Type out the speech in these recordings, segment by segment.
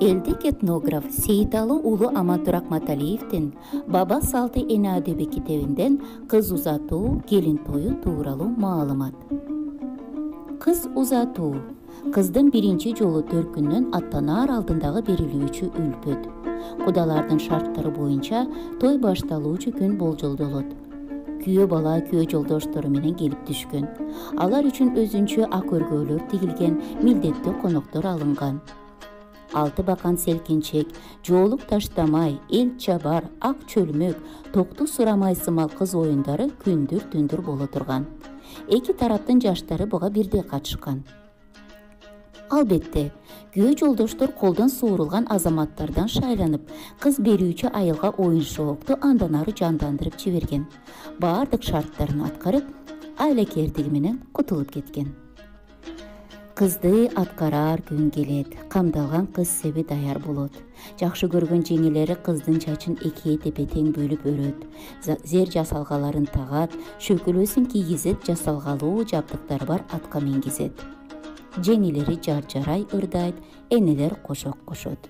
Элдик этнограф Сейиталы уулу Амантурак Маталиевдин Баба салты эне адеби китебинден кыз узатуу, келин тою тууралуу маалымат. Кыз узатуу кыздын биринчи жолу төркүннөн аттанаар алдындагы берилүүчү үлпөт. Кудалардын шарттары боюнча той башталуучу күн болжолдолот. Күйөө бала күйөө жолдоштору менен келип түшкөн. Алар үчүн өзүнчө ак өргөөлөр тигилген, милдеттүү коноктор алынган. Алты бакан селкинчек, жоолук таштамай, эл чабар, ак чөлмөк, токту сурамай сымал кыз оюндары күндүр түндүр боло турган. Эки тараптын жаштары буга бирдей катышкан. Албетте, күйөө жолдоштор колдон суурулган азаматтардан шайланып, кыз берүүчү айылга оюн шоокту андан ары жандандырып жиберген. Баардык шарттарын аткарып, айлакердиги менен кутулуп кеткен. Кызды аткараар күн келет, камдалган кыз себи даяр болот. Жакшы көргөн жеңелери кыздын чачын экиге тепе тең бөлүп өрөт, зер жасалгаларын тагат, шөкөлөсүн кийгизет, жасалгалуу жабдыктары бар атка мингизет. Жеңелери жар-жарай ырдайт, энелер кошок кошот.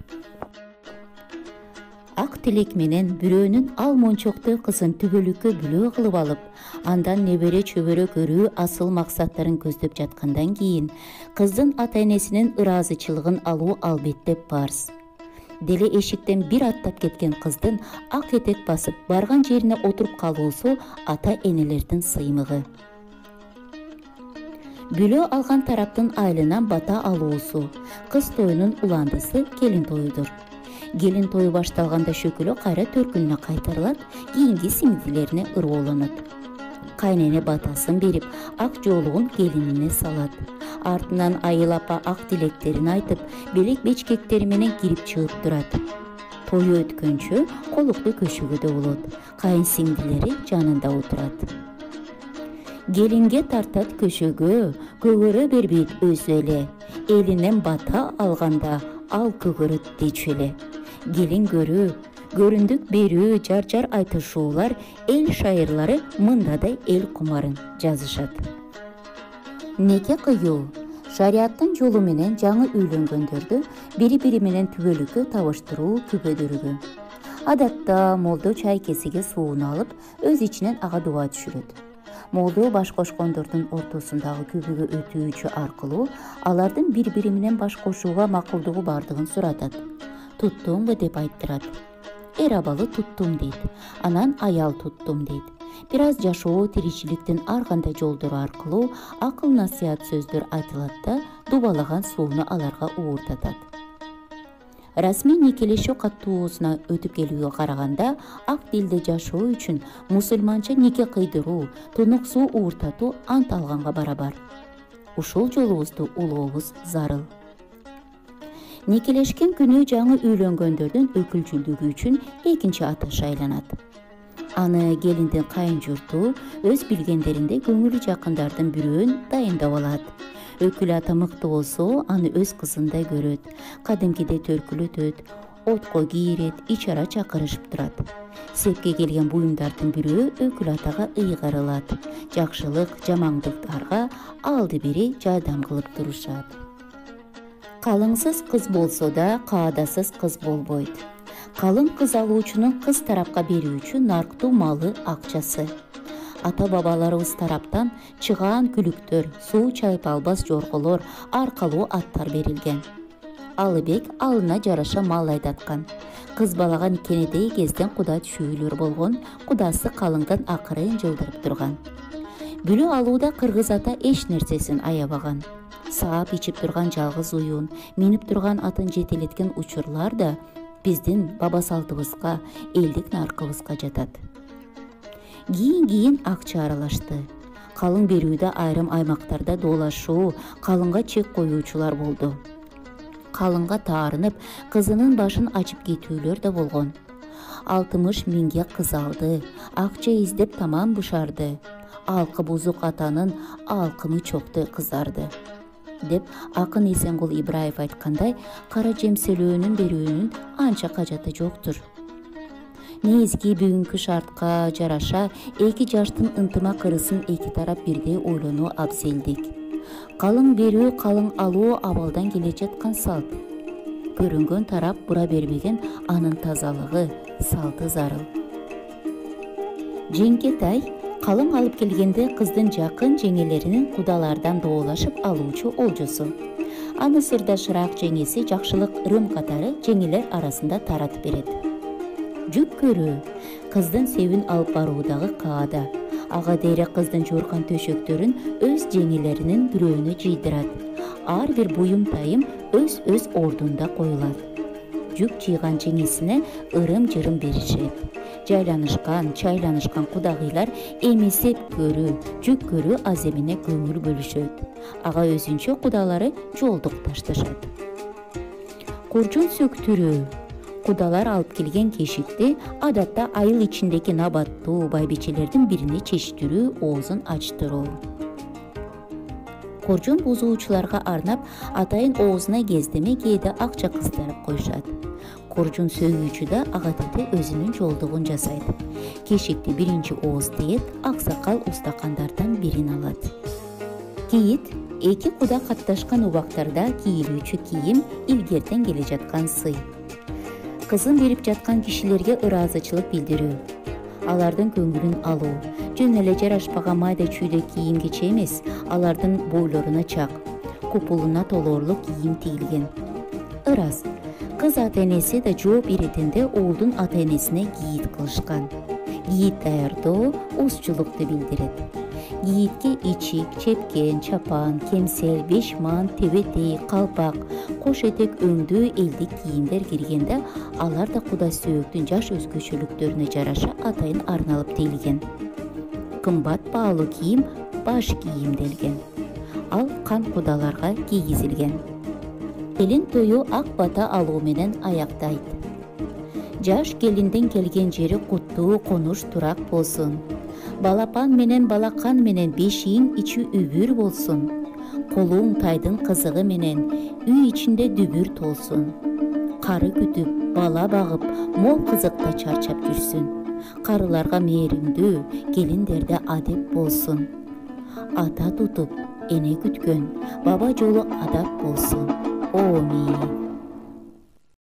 Ак тилек менен бирөөнүн ал мончоктуу кызын түбөлүккө бүлөө кылып алып, андан небере чөбөрө көрүү асыл максаттарын көздөп жаткандан кийин, кыздын ата-энесинин ыраазычылыгын алуу албетте парз. Деле эшиктен бир аттап кеткен кыздын ак этек басып, барган жерине отуруп калуусу ата-энелердин сыймыгы. Бүлөө алган тараптын айылынан бата алуусу, кыз тоюнун уландысы келин тоюдур. Келин тою башталганда шөкөлө кайра төркүнүнө кайтарылат, кийинки сиңдилерине ыргоолонот. Кайнене батасын берип, ак жоолугун келинине салат. Артынан айыл апа ак тилектерин айтып, белек бечкектери менен кирип чыгып турат. Тою өткөнчө колукту көшөгөдө болот. Кайын сиңдилери жанында отурат. Келинге тартат көшөгө, көгөрө бербейт өзү эле. Элинен бата алганда ал көгөрөт дечү эле. Келин көрүү, көрүндүк берүү, жар-жар айтышуулар, эл шайырлары мындайдай эл кумарын жазышат. Неке кыюу шариаттын жолу менен жаңы үйлөнгөндөрдү бири-бири менен түбөлүккө табыштыруу күбөдөрүгү. Адатта молдо чай кесиге сууну алып, өз ичинен ага дуа түшүрөт. Молдо баш кошкондордун ортосундагы күбөгө өтүүчү аркылуу алардын бири-бири менен баш кошууга макулдугу бардыгын суратат. Туттуңбу деп айттырат. Эр абалы туттум дейт, анан аял туттум дейт. Бир аз жашоо тиричиликтин ар кандай жолдору аркылуу акыл насыят сөздөр айтылат да, дубалаган сууну аларга ууртатат. Расмий никелешүү каттуусуна өтүп келүүгө караганда, ак дилде жашоо үчүн мусулманча нике кыйдыруу, тунук суу ууртатуу ант алганга барабар. Ушул жолубузду улообуз зарыл. Никелешкен күнү жаңы үйлөнгөндөрдүн өкүлчүлдүгү үчүн экинчи ата шайланат. Аны келиндин кайын журту өз билгендеринде көңүлү жакындардын бирөөн дайындап алат. Өкүл ата мыкты болсо, аны өз кызындай көрөт, кадимкидей төркүлөтөт, отко кийирет, ичара чакырышып турат. Сепке келген буюмдардын бирөө өкүл атага ыйгарылат. Жакшылык, жамандыктарга алды-бери жардам кылып турушат. Калыңсыз кыз болсо да, каадасыз кыз болбойт. Калың кыз алуучунун кыз тарапка берүүчү нарктуу малы, акчасы. Ата-бабаларыбыз тараптан чыгаан күлүктөр, суу чайып албас жорголор, аркалуу аттар берилген. Алыбек алына жараша мал айдаткан. Кыз балага кенедей кезден куда түшүүлөр болгон, кудасы калыңдан акырын жылдырып турган. Бүлө алууда кыргыз ата эч нерсесин аябаган. Саап ичип турган жалгыз уюн, минип турган атын жетелеткен учурлар да биздин баба салтыбызга, элдик наркыбызга жатат. Кийин акча аралашты. Калың берүүдө айрым аймактарда доолашуу, калыңга чек коюучулар болду. Калыңга таарынып, кызынын башын ачып кетүүлөр да болгон. 60 миңге кыз алды, акча издеп тамам бушарды. Алкы бузук атанын алкымы чокты кызарды. Деп акын Эсенгул Ибраев айткандай, кара жемселөөнүн берүүнүн анча кажаты жоктур. Негизги бүгүнкү шартка жараша эки жаштын ынтымак ырысын эки тарап бирдей ойлонуу абзелдик. Калың берүү, калың алуу абалдан келе жаткан салт. көрүнгөн тарап бура бербеген анын тазалыгы, салты зарыл. Жеңкетай калың алып келгенде кыздын жакын жеңелеринин кудалардан доолашып алуучу олжосу. Аны сырдашыраак жеңеси жакшылык ырым катары жеңелер арасында таратып берет. Жүк көрүү кыздын себин алып баруудагы каада. Ага дейре кыздын жууркан төшөктөрүн өз жеңелеринин бирөөнө жыйдырат. Ар бир буюм тайым өз ордунда коюлат. Жүк жыйган жеңесине ырым-жырым беришет. Чайланышкан кудагыйлар эмесеп көрүү, жүк көрүү аземине көңүл бөлүшөт. Ага өзүнчө кудалары жолдукташташат. Куржун сөктүрүү кудалар алып келген кешикти адатта айыл ичиндеги набаттуу байбичелердин бирине чечтирүү, оозун ачтыруу. Куржун бузуучуларга арнап атайын оозуна кездеме кээде акча кыздырып коюшат. Куржун сөгүүчү да ага тете өзүнүн жолдугун жасайт. Кешикти биринчи ооз тиет, аксакал устакандардан бирин алат. Кийит эки куда катташкан убактарда кийилүүчү кийим, илгертен келе жаткан сый. Кызын берип жаткан кишилерге ыраазычылык билдирүү, алардын көңүлүн алуу, жөн эле жарашпаган майда чүйдө кийим кече эмес, алардын бойлоруна чак, купулуна толоорлук кийим тигилген. Ырас кыз ата-энеси да жооп иретенде уулдун ата-энесине кийит кылышкан. Кийит даярдоо узчулукту билдирет. Кийитке ичик, чепкен, чапан, кемсел, бешман, тебетей, калпак, кош этек өңдүү элдик кийимдер киргенде алар да куда сөөктүн жаш өзгөчөлүктөрүнө жараша атайын арналып тигилген. Кымбат баалуу кийим баш кийимделген. Ал кан кудаларга кийгизилген. Келин тою ак бата алуу менен аяктайт. Жаш келинден келген жери куттуу, конуш, турак болсун. Балапан менен балакан менен бешиң ичи үбүр болсун. Колуң тайдын кызыгы менен үй ичинде дүбүр толсун. Кары күтүп, бала багып, мол кызыкта чарчап жүрсүн. Карыларга мээримдүү, келиндерде адеп болсун. Ата тутуп, эне күткөн, баба жолу адап болсун. Омин.